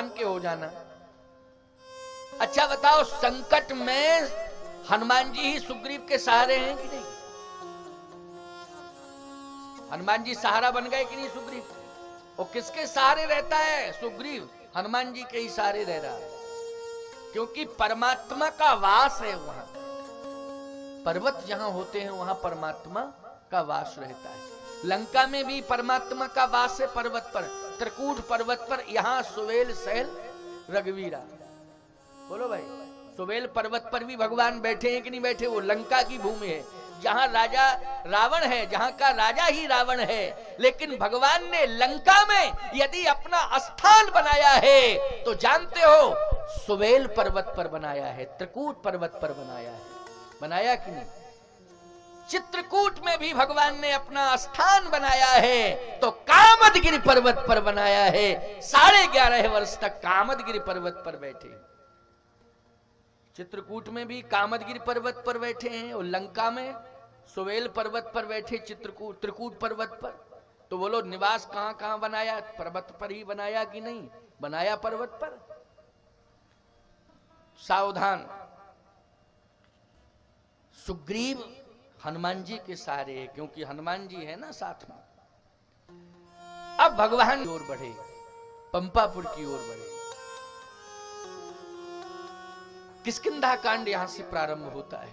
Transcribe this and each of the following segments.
भगवान के हो जाना। अच्छा बताओ, संकट में हनुमान जी ही सुग्रीव के सहारे हैं कि नहीं? हनुमान जी सहारा बन गए कि नहीं सुग्रीव? और किसके सहारे रहता है सुग्रीव? हनुमान जी के ही सहारे रह रहा है, क्योंकि परमात्मा का वास है वहां। पर्वत जहां होते हैं वहां परमात्मा का वास रहता है। लंका में भी परमात्मा का वास है पर्वत पर, त्रिकूट पर्वत पर। यहां सुवेल सहल रघुवीरा। बोलो भाई, सुवेल पर्वत पर भी भगवान बैठे हैं कि नहीं बैठे? वो लंका की भूमि है, जहां राजा रावण है, जहां का राजा ही रावण है। लेकिन भगवान ने लंका में यदि अपना स्थान बनाया है तो जानते हो, सुवेल पर्वत पर बनाया है, त्रिकूट पर्वत पर बनाया है। बनाया कि नहीं? चित्रकूट में भी भगवान ने अपना स्थान बनाया है, तो कामदगिरि पर्वत पर बनाया है। 11.5 वर्ष तक कामदगिरि पर्वत पर बैठे। चित्रकूट में भी कामदगिरि पर्वत पर बैठे हैं, और लंका में सुवेल पर्वत पर बैठे, चित्रकूट त्रिकूट पर्वत पर। तो बोलो, निवास कहां कहां बनाया? पर्वत पर ही बनाया कि नहीं बनाया? पर्वत पर। सावधान, सुग्रीव हनुमान जी के सहारे है, क्योंकि हनुमान जी है ना साथ में। अब भगवान की ओर बढ़े, पंपापुर की ओर बढ़े। किष्किंधा कांड यहां से प्रारंभ होता है।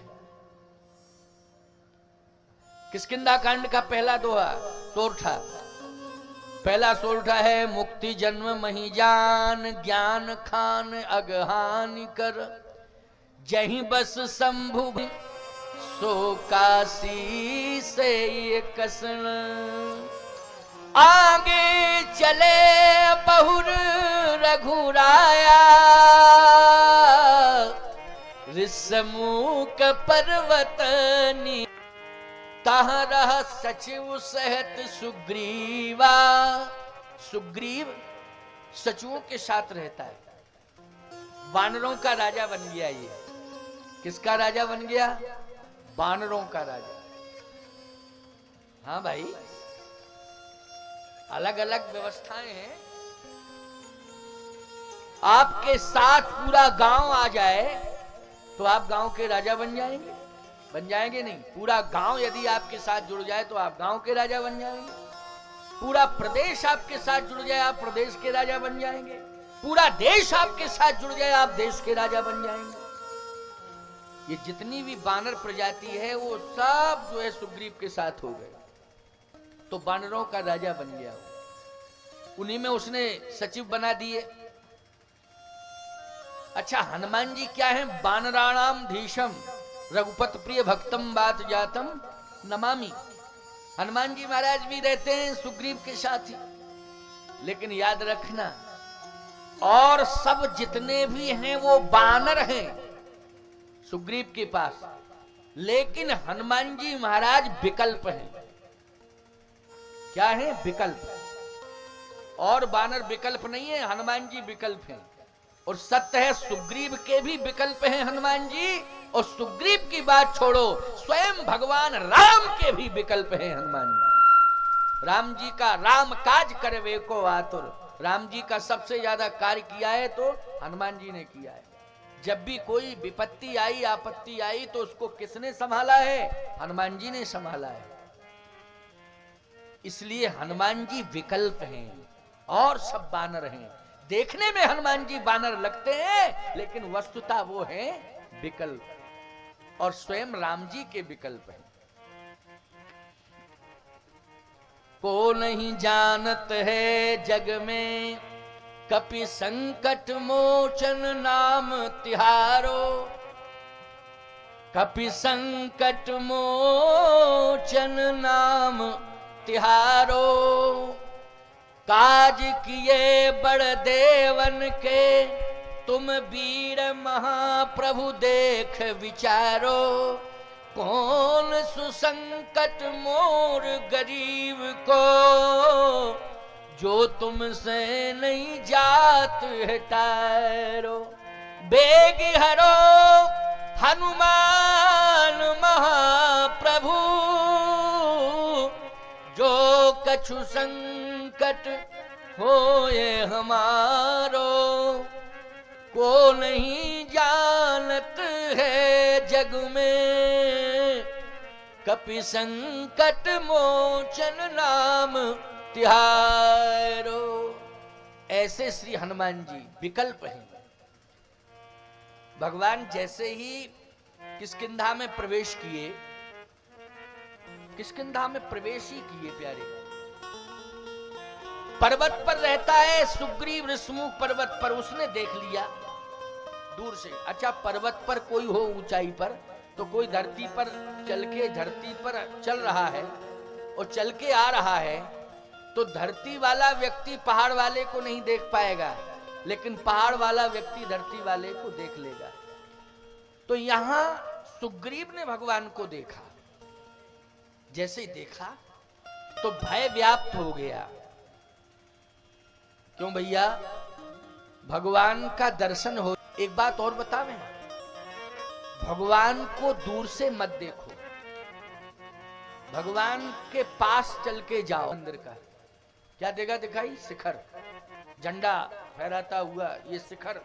किष्किंधा कांड का पहला दोहा सोरठा, पहला सोरठा है, मुक्ति जन्म मही जान, ज्ञान खान अगहानि कर, जहीं बस शंभु सो काशी से ये कसन, आगे चले बहुर रघुराया, ऋषमुख पर्वतनी, तहाँ रह सचिव सहित सुग्रीवा। सुग्रीव सचिवों के साथ रहता है। वानरों का राजा बन गया ये। किसका राजा बन गया? वानरों का राजा। हाँ भाई, अलग अलग व्यवस्थाएं हैं। आपके साथ पूरा गांव आ जाए तो आप गांव के राजा बन जाएंगे? बन जाएंगे नहीं? पूरा गांव यदि आपके साथ जुड़ जाए तो आप गांव के राजा बन जाएंगे। पूरा प्रदेश आपके साथ जुड़ जाए, आप प्रदेश के राजा बन जाएंगे। पूरा देश आपके साथ जुड़ जाए, आप देश के राजा बन जाएंगे। ये जितनी भी वानर प्रजाति है वो सब जो है सुग्रीव के साथ हो गए, तो वानरों का राजा बन गया। उन्हीं में उसने सचिव बना दिए। अच्छा, हनुमान जी क्या है? वानराणाम धीशम रघुपत प्रिय भक्तम बात जातम नमामि। हनुमान जी महाराज भी रहते हैं सुग्रीव के साथ ही, लेकिन याद रखना, और सब जितने भी हैं वो वानर हैं सुग्रीव के पास, लेकिन हनुमान जी महाराज विकल्प हैं। क्या है? विकल्प। और वानर विकल्प नहीं है, हनुमान जी विकल्प हैं। और सत्य है, सुग्रीव के भी विकल्प हैं हनुमान जी। और सुग्रीव की बात छोड़ो, स्वयं भगवान राम के भी विकल्प हैं हनुमान जी। राम जी का राम काज करवे को आतुर, राम जी का सबसे ज्यादा कार्य किया है तो हनुमान जी ने किया है। जब भी कोई विपत्ति आई, आपत्ति आई, तो उसको किसने संभाला है? हनुमान जी ने संभाला है। इसलिए हनुमान जी विकल्प हैं और सब वानर हैं। देखने में हनुमान जी वानर लगते हैं, लेकिन वस्तुतः वो हैं विकल्प, और स्वयं राम जी के विकल्प हैं। को नहीं जानत है जग में, कपि संकट मोचन नाम तिहारो, कपि संकट मोचन नाम तिहारो, काज किए बड़ देवन के, तुम वीर महाप्रभु देख विचारो, कौन सुसंकट मोर गरीब को, जो तुमसे नहीं जात है तारो, बेग हरो हनुमान महाप्रभु, जो कछु संकट होए हमारो, को नहीं जानत है जग में, कपि संकट मोचन नाम तिहारो। ऐसे श्री हनुमान जी विकल्प हैं। भगवान जैसे ही किष्किंधा में प्रवेश किए, किष्किंधा में प्रवेश ही किए प्यारे, पर्वत पर रहता है सुग्रीव ऋषमुख पर्वत पर, उसने देख लिया दूर से। अच्छा, पर्वत पर कोई हो ऊंचाई पर, तो कोई धरती पर चल के धरती पर चल रहा है और चल के आ रहा है, तो धरती वाला व्यक्ति पहाड़ वाले को नहीं देख पाएगा, लेकिन पहाड़ वाला व्यक्ति धरती वाले को देख लेगा। तो यहां सुग्रीव ने भगवान को देखा, जैसे देखा तो भय व्याप्त हो गया। क्यों भैया, भगवान का दर्शन हो। एक बात और बतावें, भगवान को दूर से मत देखो, भगवान के पास चल के जाओ। मंदिर का क्या देगा दिखाई? शिखर, झंडा फहराता हुआ, ये शिखर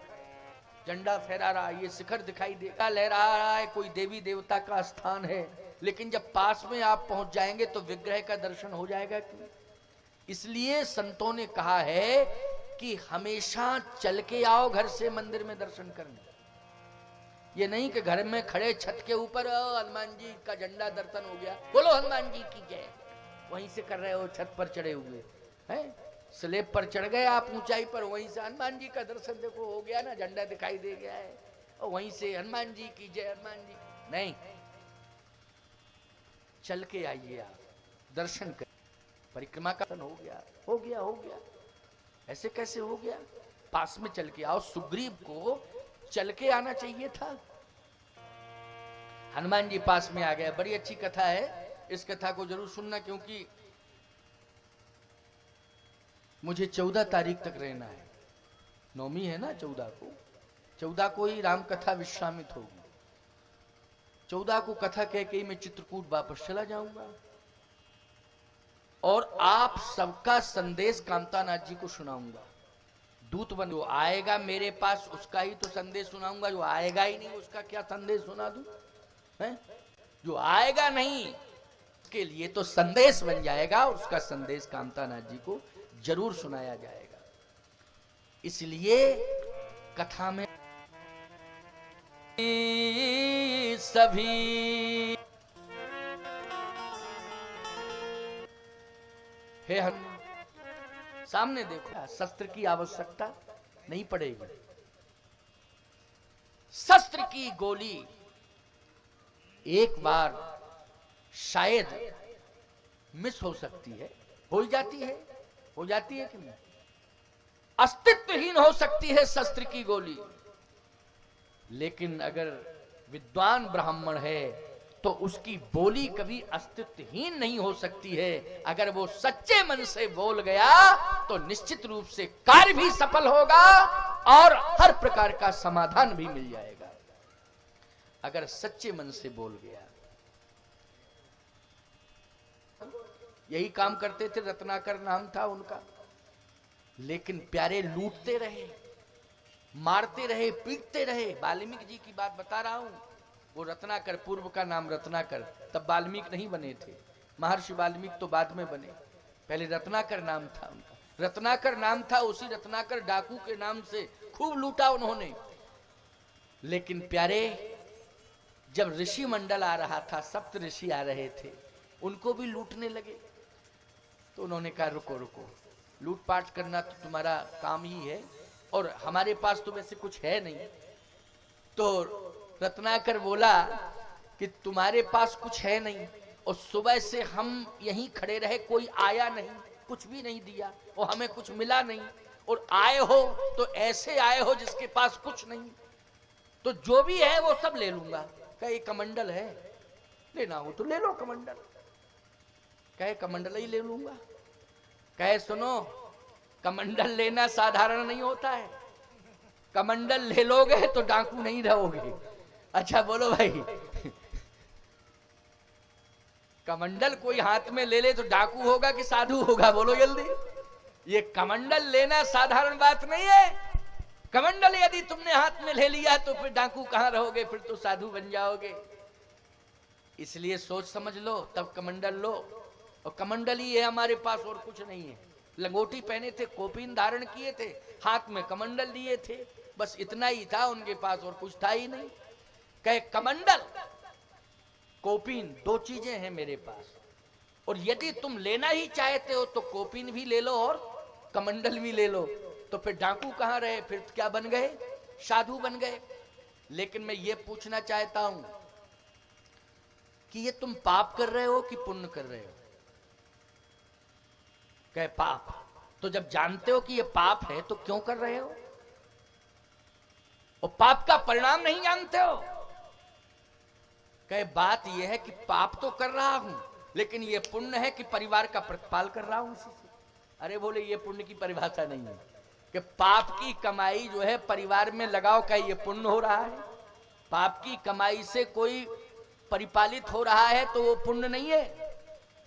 झंडा फहरा रहा, ये शिखर दिखाई देगा, लहरा रहा है, कोई देवी देवता का स्थान है। लेकिन जब पास में आप पहुंच जाएंगे तो विग्रह का दर्शन हो जाएगा क्यों? इसलिए संतों ने कहा है कि हमेशा चल के आओ घर से मंदिर में दर्शन करने। ये नहीं कि घर में खड़े छत के ऊपर हनुमान जी का झंडा दर्शन हो गया, बोलो हनुमान जी की जय, वहीं से कर रहे हो, छत पर चढ़े हुए हैं, स्लेब पर चढ़ गए आप ऊंचाई पर, वहीं से हनुमान जी का दर्शन देखो हो गया ना, झंडा दिखाई दे गया है, और वहीं से हनुमान जी की जय, हनुमान जी। नहीं, चल के आइए आप, दर्शन कर, परिक्रमा का हो गया, हो गया, हो गया। ऐसे कैसे हो गया? पास में चल के आओ। सुग्रीव को चल के आना चाहिए था। हनुमान जी पास में आ गए। बड़ी अच्छी कथा है, इस कथा को जरूर सुनना, क्योंकि मुझे 14 तारीख तक रहना है, नौमी है ना 14 को, 14 को ही राम कथा विश्रामित होगी। 14 को कथा कह के ही मैं चित्रकूट वापस चला जाऊंगा, और आप सबका संदेश कामतानाथ जी को सुनाऊंगा। दूत बन, जो आएगा मेरे पास उसका ही तो संदेश सुनाऊंगा, जो आएगा ही नहीं उसका क्या संदेश सुना दूं? हैं? जो आएगा नहीं उसके लिए तो संदेश बन जाएगा, उसका संदेश कामतानाथ जी को जरूर सुनाया जाएगा। इसलिए कथा में सभी हे हनुमान, सामने देखो, शस्त्र की आवश्यकता नहीं पड़ेगी। शस्त्र की गोली एक बार शायद मिस हो सकती है, हो जाती है, हो जाती है कि नहीं? अस्तित्वहीन हो सकती है शस्त्र की गोली, लेकिन अगर विद्वान ब्राह्मण है तो उसकी बोली कभी अस्तित्वहीन नहीं हो सकती है। अगर वो सच्चे मन से बोल गया तो निश्चित रूप से कार्य भी सफल होगा और हर प्रकार का समाधान भी मिल जाएगा, अगर सच्चे मन से बोल गया। यही काम करते थे, रत्नाकर नाम था उनका, लेकिन प्यारे लूटते रहे, मारते रहे, पीटते रहे। वाल्मीकि जी की बात बता रहा हूं, वो रत्नाकर, पूर्व का नाम रत्नाकर, तब वाल्मीकि नहीं बने थे, महर्षि वाल्मीकि तो बाद में बने, पहले रत्नाकर नाम था उनका। रत्नाकर नाम था, उसी रत्नाकर डाकू के नाम से खूब लूटा उन्होंने। लेकिन प्यारे, जब ऋषि मंडल आ रहा था, सप्त ऋषि आ रहे थे, उनको भी लूटने लगे, तो उन्होंने कहा रुको रुको, लूटपाट करना तो तुम्हारा काम ही है, और हमारे पास तो वैसे कुछ है नहीं। तो रत्नाकर बोला कि तुम्हारे पास कुछ है नहीं, और सुबह से हम यहीं खड़े रहे, कोई आया नहीं, कुछ भी नहीं दिया, और हमें कुछ मिला नहीं, और आए हो तो ऐसे आए हो जिसके पास कुछ नहीं, तो जो भी है वो सब ले लूंगा। कहे कमंडल है, लेना हो तो ले लो कमंडल। कहे कमंडल ही ले लूंगा। कहे सुनो, कमंडल लेना साधारण नहीं होता है, कमंडल ले लोगे तो डाकू नहीं रहोगे। अच्छा बोलो भाई, कमंडल कोई हाथ में ले ले तो डाकू होगा कि साधु होगा? बोलो जल्दी। ये कमंडल लेना साधारण बात नहीं है। कमंडल यदि तुमने हाथ में ले लिया तो फिर डाकू कहां रहोगे, फिर तो साधु बन जाओगे। इसलिए सोच समझ लो, तब कमंडल लो। और कमंडल ही है हमारे पास, और कुछ नहीं है। लंगोटी पहने थे, कोपीन धारण किए थे, हाथ में कमंडल लिए थे, बस इतना ही था उनके पास, और कुछ था ही नहीं। कहे कमंडल कोपीन दो चीजें हैं मेरे पास, और यदि तुम लेना ही चाहते हो तो कोपीन भी ले लो और कमंडल भी ले लो। तो फिर डाकू कहां रहे, फिर क्या बन गए, साधु बन गए। लेकिन मैं ये पूछना चाहता हूं कि ये तुम पाप कर रहे हो कि पुण्य कर रहे हो? कहे पाप। तो जब जानते हो कि ये पाप है तो क्यों कर रहे हो? और पाप का परिणाम नहीं जानते हो? कहे बात यह है कि पाप तो कर रहा हूं, लेकिन ये पुण्य है कि परिवार का प्रतिपाल कर रहा हूं उसी से। अरे बोले ये पुण्य की परिभाषा नहीं है कि पाप की कमाई जो है परिवार में लगाओ, क्या ये पुण्य हो रहा है? पाप की कमाई से कोई परिपालित हो रहा है तो वो पुण्य नहीं है।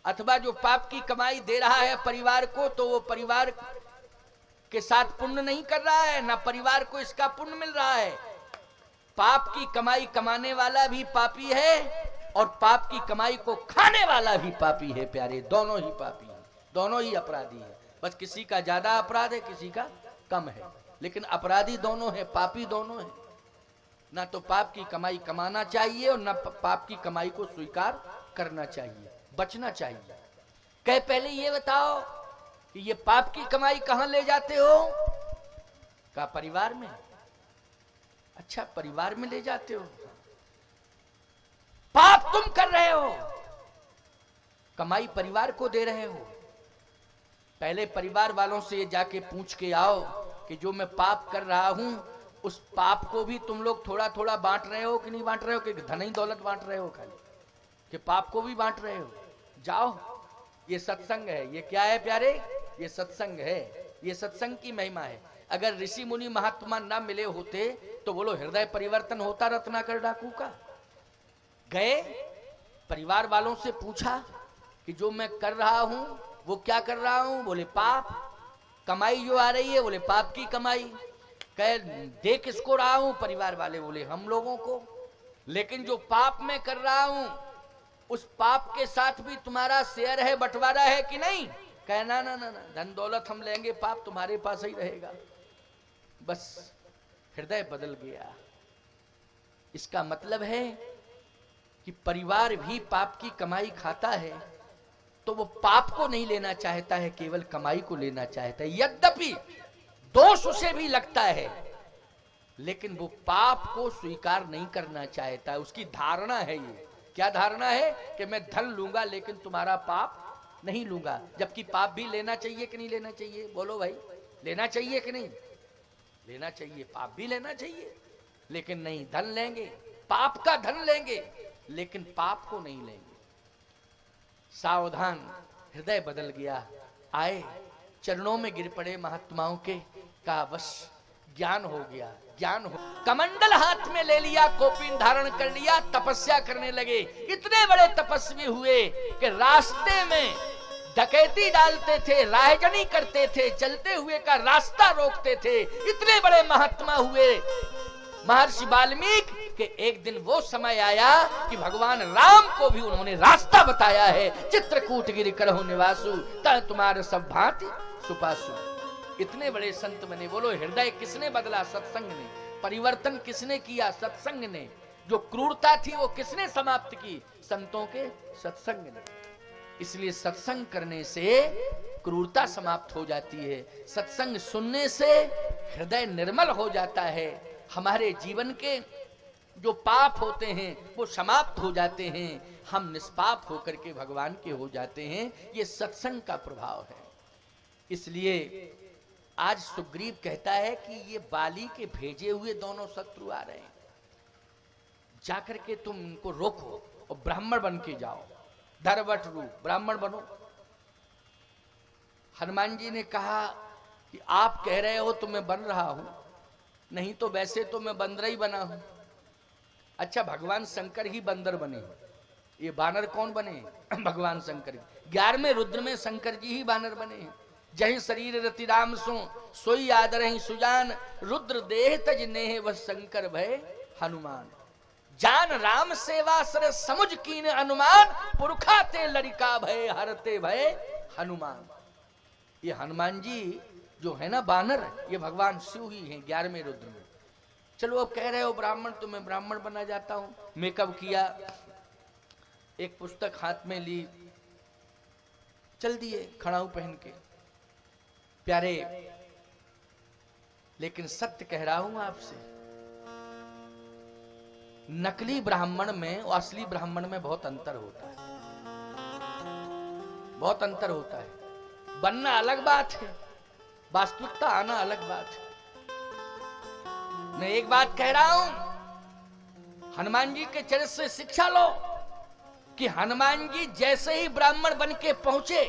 अथवा जो पाप की कमाई दे रहा है परिवार को, तो वो परिवार के साथ पुण्य नहीं कर रहा है, ना परिवार को इसका पुण्य मिल रहा है। पाप की कमाई कमाने वाला भी पापी है और पाप की कमाई को खाने वाला भी पापी है प्यारे, दोनों ही पापी है, दोनों ही अपराधी है। बस किसी का ज्यादा अपराध है, किसी का कम है, लेकिन अपराधी दोनों है, पापी दोनों है। ना तो पाप की कमाई कमाना चाहिए और ना पाप की कमाई को स्वीकार करना चाहिए, बचना चाहिए। कहे पहले ये बताओ कि ये पाप की कमाई कहां ले जाते हो? का परिवार में। अच्छा, परिवार में ले जाते हो। पाप तुम कर रहे हो, कमाई परिवार को दे रहे हो। पहले परिवार वालों से ये जाके पूछ के आओ कि जो मैं पाप कर रहा हूं उस पाप को भी तुम लोग थोड़ा थोड़ा बांट रहे हो कि नहीं बांट रहे हो, कि धन ही दौलत बांट रहे हो खाली, कि पाप को भी बांट रहे हो? जाओ, ये सत्संग है। ये क्या है प्यारे? ये सत्संग है, ये सत्संग की महिमा है। अगर ऋषि मुनि महात्मा ना मिले होते तो बोलो हृदय परिवर्तन होता रत्नाकर डाकू का? गए परिवार वालों से पूछा कि जो मैं कर रहा हूं वो क्या कर रहा हूं? बोले पाप। कमाई जो आ रही है, बोले पाप की कमाई। कहे दे किसको रहा हूं? परिवार वाले बोले हम लोगों को। लेकिन जो पाप मैं कर रहा हूं उस पाप के साथ भी तुम्हारा शेयर है, बंटवारा है कि नहीं? कहे ना ना ना, धन दौलत हम लेंगे, पाप तुम्हारे पास ही रहेगा। बस हृदय बदल गया। इसका मतलब है कि परिवार भी पाप की कमाई खाता है तो वो पाप को नहीं लेना चाहता है, केवल कमाई को लेना चाहता है। यद्यपि दोष उसे भी लगता है, लेकिन वो पाप को स्वीकार नहीं करना चाहता है। उसकी धारणा है ये। क्या धारणा है? कि मैं धन लूंगा लेकिन तुम्हारा पाप नहीं लूंगा। जबकि पाप भी लेना चाहिए कि नहीं लेना चाहिए? बोलो भाई, लेना चाहिए कि नहीं लेना चाहिए? पाप भी लेना चाहिए, लेकिन नहीं, धन लेंगे, पाप का धन लेंगे, लेकिन पाप को नहीं लेंगे। सावधान, हृदय बदल गया। आए चरणों में गिर पड़े महात्माओं के, का बस ज्ञान हो गया, ज्ञान हो। कमंडल हाथ में ले लिया, कोपीन धारण कर लिया, तपस्या करने लगे। इतने बड़े तपस्वी हुए कि रास्ते में डकैती डालते थे, राहजनी करते थे, चलते हुए का रास्ता रोकते थे। इतने बड़े महात्मा हुए महर्षि वाल्मीकि कि एक दिन वो समय आया कि भगवान राम को भी उन्होंने रास्ता बताया है। चित्रकूट गिरि करहु निवासु, तह तुम्हारे सब भांति सुपासु। इतने बड़े संत बने। बोलो हृदय किसने बदला? सत्संग ने। परिवर्तन किसने किया? सत्संग ने। जो क्रूरता थी वो किसने समाप्त की? संतों के सत्संग ने। इसलिए सत्संग करने से क्रूरता समाप्त हो जाती है। सत्संग सुनने से हृदय निर्मल हो जाता है। हमारे जीवन के जो पाप होते हैं वो समाप्त हो जाते हैं। हम निष्पाप होकर के भगवान के हो जाते हैं। ये सत्संग का प्रभाव है। इसलिए आज सुग्रीव कहता है कि ये बाली के भेजे हुए दोनों शत्रु आ रहे हैं, जाकर के तुम उनको रोको और ब्राह्मण बन के जाओ, धरवट रूप ब्राह्मण बनो। हनुमान जी ने कहा कि आप कह रहे हो तो मैं बन रहा हूं, नहीं तो वैसे तो मैं बंदर ही बना हूं। अच्छा, भगवान शंकर ही बंदर बने, ये बानर कौन बने? भगवान शंकर। 11वें रुद्र में शंकर जी ही बानर बने हैं। जही शरीर रति राम सो सोई आदर ही सुजान, रुद्र देह तज नेह वह शंकर भय हनुमान। जान राम सेवा सर समुझ कीन अनुमान, पुरखा ते लड़िका भय हरते भय हनुमान। ये हनुमान जी जो है ना बानर, ये भगवान शिव ही हैं 11वें रुद्र में। चलो अब कह रहे हो ब्राह्मण, तो मैं ब्राह्मण बना जाता हूं। मेकअप किया, एक पुस्तक हाथ में ली, चल दिए खड़ाऊ पहन के प्यारे। लेकिन सत्य कह रहा हूं आपसे, नकली ब्राह्मण में और असली ब्राह्मण में बहुत अंतर होता है, बहुत अंतर होता है। बनना अलग बात है, वास्तविकता आना अलग बात है। मैं एक बात कह रहा हूं, हनुमान जी के चरित्र से शिक्षा लो कि हनुमान जी जैसे ही ब्राह्मण बन के पहुंचे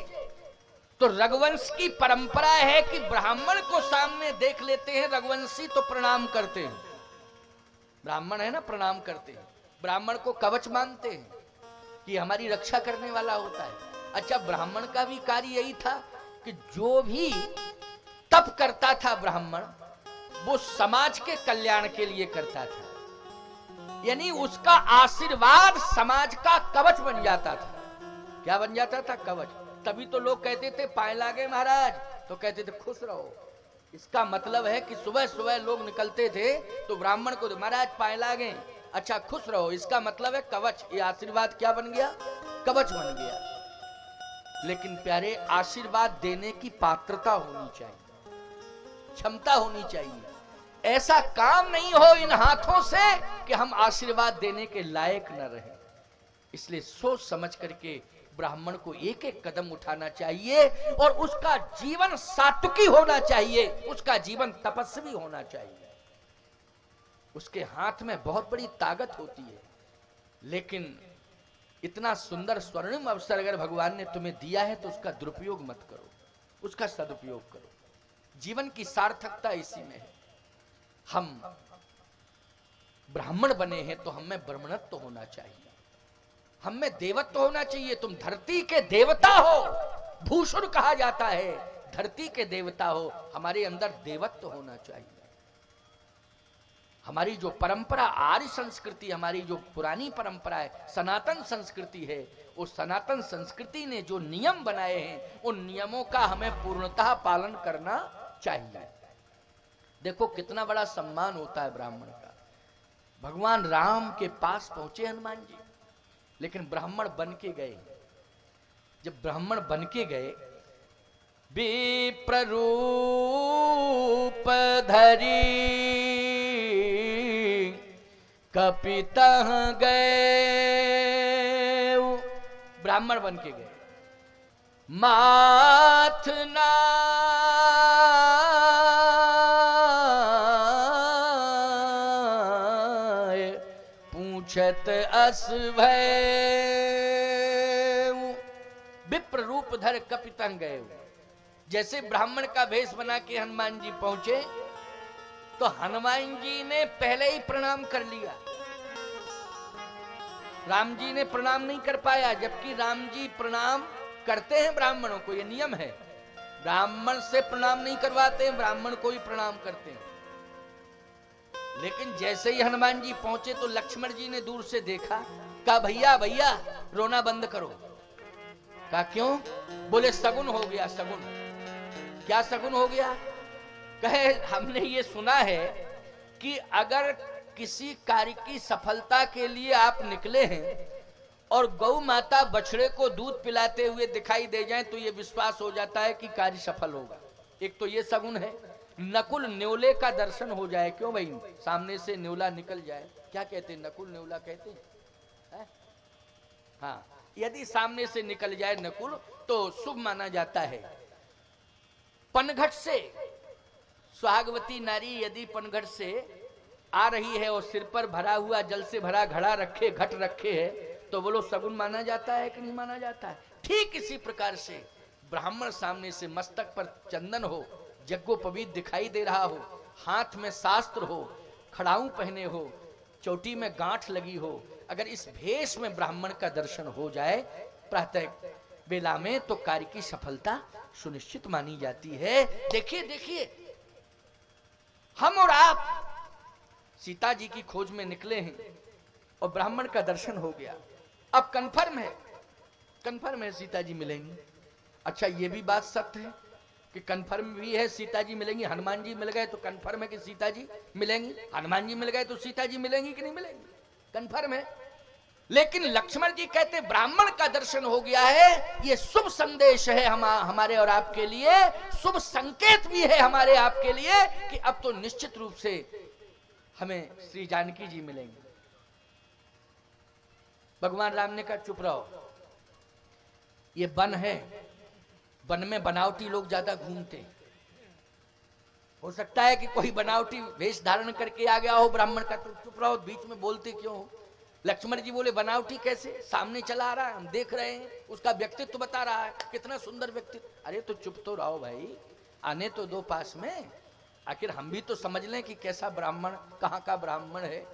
तो रघुवंश की परंपरा है कि ब्राह्मण को सामने देख लेते हैं रघुवंशी तो प्रणाम करते हैं। ब्राह्मण है ना, प्रणाम करते हैं, ब्राह्मण को कवच मानते हैं कि हमारी रक्षा करने वाला होता है। अच्छा, ब्राह्मण का भी कार्य यही था कि जो भी तप करता था ब्राह्मण, वो समाज के कल्याण के लिए करता था, यानी उसका आशीर्वाद समाज का कवच बन जाता था। क्या बन जाता था? कवच। तभी तो लोग कहते थे पाए लागे महाराज, तो कहते थे खुश रहो। इसका मतलब है कि सुबह सुबह लोग निकलते थे तो ब्राह्मण को महाराज पाए लागे, अच्छा खुश रहो, इसका मतलब है कवच। ये आशीर्वाद क्या बन गया? कवच बन गया। लेकिन प्यारे, आशीर्वाद देने की पात्रता होनी चाहिए, क्षमता होनी चाहिए। ऐसा काम नहीं हो इन हाथों से कि हम आशीर्वाद देने के लायक न रहे। इसलिए सोच समझ करके ब्राह्मण को एक एक कदम उठाना चाहिए और उसका जीवन सात्विकी होना चाहिए, उसका जीवन तपस्वी होना चाहिए। उसके हाथ में बहुत बड़ी ताकत होती है। लेकिन इतना सुंदर स्वर्णिम अवसर अगर भगवान ने तुम्हें दिया है तो उसका दुरुपयोग मत करो, उसका सदुपयोग करो। जीवन की सार्थकता इसी में है। हम ब्राह्मण बने हैं तो हमें ब्राह्मणत्व होना चाहिए, हमें देवत्व होना चाहिए। तुम धरती के देवता हो, भूषण कहा जाता है, धरती के देवता हो, हमारे अंदर देवत्व होना चाहिए। हमारी जो परंपरा आर्य संस्कृति, हमारी जो पुरानी परंपरा है, सनातन संस्कृति है, उस सनातन संस्कृति ने जो नियम बनाए हैं उन नियमों का हमें पूर्णतः पालन करना चाहिए। देखो कितना बड़ा सम्मान होता है ब्राह्मण का। भगवान राम के पास पहुंचे हनुमान जी, लेकिन ब्राह्मण बन के गए। जब ब्राह्मण बन के गए, विप्र रूप धरी कपितः गए, ब्राह्मण बन के गए। माथ नाय पूछत अस भय, विप्र रूप धर कपितः गए। जैसे ब्राह्मण का भेष बना के हनुमान जी पहुंचे तो हनुमान जी ने पहले ही प्रणाम कर लिया। राम जी ने प्रणाम नहीं कर पाया, जबकि राम जी प्रणाम करते हैं ब्राह्मणों को, ये नियम है। ब्राह्मण से प्रणाम नहीं करवाते हैं, ब्राह्मण को ही प्रणाम करते हैं। लेकिन जैसे ही हनुमान जी पहुंचे तो लक्ष्मण जी ने दूर से देखा, कहा भैया भैया रोना बंद करो। कहा क्यों? बोले सगुन हो गया। सगुन? क्या सगुन हो गया? कहे हमने ये सुना है कि अगर किसी कार्य की सफलता के लिए आप निकले हैं और गौ माता बछड़े को दूध पिलाते हुए दिखाई दे जाए तो ये विश्वास हो जाता है कि कार्य सफल होगा। एक तो ये सगुन है। नकुल न्योले का दर्शन हो जाए, क्यों भाई, सामने से न्योला निकल जाए, क्या कहते हैं, नकुल न्योला कहते हैं, हाँ, यदि सामने से निकल जाए नकुल तो शुभ माना जाता है। पनघट से सुहागवती नारी यदि पनघट से आ रही है और सिर पर भरा हुआ जल से भरा घड़ा रखे, घट रखे है, तो बोलो सगुन माना जाता है कि नहीं माना जाता है? ठीक इसी प्रकार से ब्राह्मण सामने से मस्तक पर चंदन हो, यज्ञोपवीत दिखाई दे रहा हो, हाथ में शास्त्र हो, खड़ाऊ पहने हो, चोटी में गांठ लगी हो, अगर इस भेष में ब्राह्मण का दर्शन हो जाए प्रातः बेला में तो कार्य की सफलता सुनिश्चित मानी जाती है। देखिए देखिए, हम और आप सीता जी की खोज में निकले हैं और ब्राह्मण का दर्शन हो गया। अब कन्फर्म है सीता जी मिलेंगी। अच्छा, ये भी बात सत्य है कि कन्फर्म भी है सीता जी मिलेंगी। हनुमान जी मिल गए तो कन्फर्म है कि सीता जी मिलेंगी, हनुमान जी मिल गए तो सीता जी मिलेंगी कि नहीं मिलेंगी, कन्फर्म है। लेकिन लक्ष्मण जी कहते ब्राह्मण का दर्शन हो गया है, ये शुभ संदेश है हमारे और आपके लिए, शुभ संकेत भी है हमारे आपके लिए कि अब तो निश्चित रूप से हमें श्री जानकी जी मिलेंगे। भगवान राम ने कहा चुप रहो, ये वन है, वन में बनावटी लोग ज्यादा घूमते, हो सकता है कि कोई बनावटी वेश धारण करके आ गया हो ब्राह्मण का, तो चुप रहो, बीच में बोलते क्यों हो। लक्ष्मण जी बोले बनावटी कैसे, सामने चला आ रहा है, हम देख रहे हैं, उसका व्यक्तित्व बता रहा है, कितना सुंदर व्यक्तित्व। अरे तो चुप तो रहो भाई, आने तो दो पास में, आखिर हम भी तो समझ लें कि कैसा ब्राह्मण, कहाँ का ब्राह्मण है?